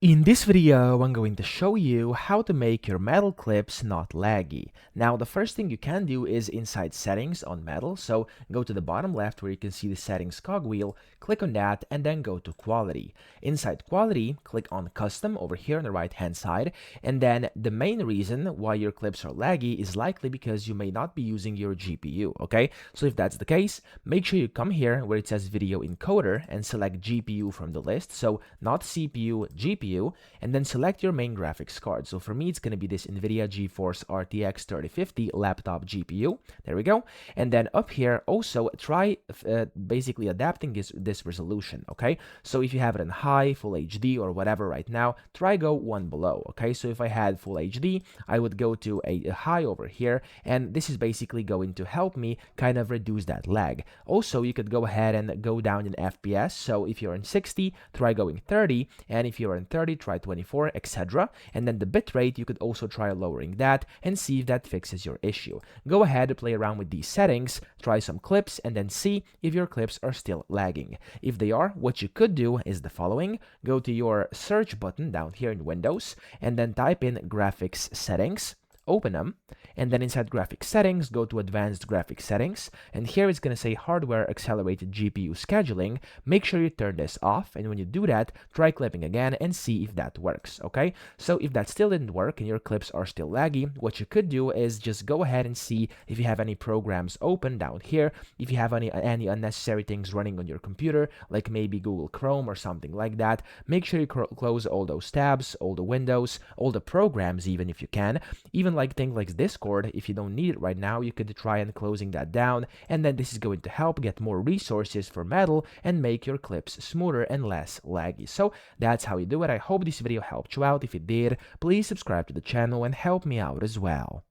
In this video, I'm going to show you how to make your metal clips not laggy. Now, the first thing you can do is inside settings on metal. So go to the bottom left where you can see the settings cogwheel, click on that, and then go to quality. Inside quality, click on custom over here on the right hand side. And then the main reason why your clips are laggy is likely because you may not be using your GPU, okay? So if that's the case, make sure you come here where it says video encoder and select GPU from the list. So not CPU, GPU, and then select your main graphics card. So for me, it's going to be this NVIDIA GeForce RTX 3050 laptop GPU. There we go. And then up here, also try basically adapting this resolution, okay? So if you have it in high, full HD, or whatever right now, try go one below, okay? So if I had full HD, I would go to a high over here, and this is basically going to help me kind of reduce that lag. Also, you could go ahead and go down in FPS. So if you're in 60, try going 30, and if you're in 30, try 24, etc. And then the bitrate, you could also try lowering that and see if that fixes your issue. Go ahead and play around with these settings, try some clips, and then see if your clips are still lagging. If they are, what you could do is the following. Go to your search button down here in Windows, and then type in graphics settings. Open them, and then inside graphics settings, go to advanced graphics settings, and here it's going to say hardware accelerated GPU scheduling. Make sure you turn this off, and when you do that, try clipping again and see if that works, okay? So if that still didn't work and your clips are still laggy, what you could do is just go ahead and see if you have any programs open down here, if you have any unnecessary things running on your computer, like maybe Google Chrome or something like that. Make sure you close all those tabs, all the windows, all the programs, even if you can, even like things like Discord. If you don't need it right now, you could try and closing that down, and then this is going to help get more resources for metal and make your clips smoother and less laggy. So that's how you do it. I hope this video helped you out. If it did, please subscribe to the channel and help me out as well.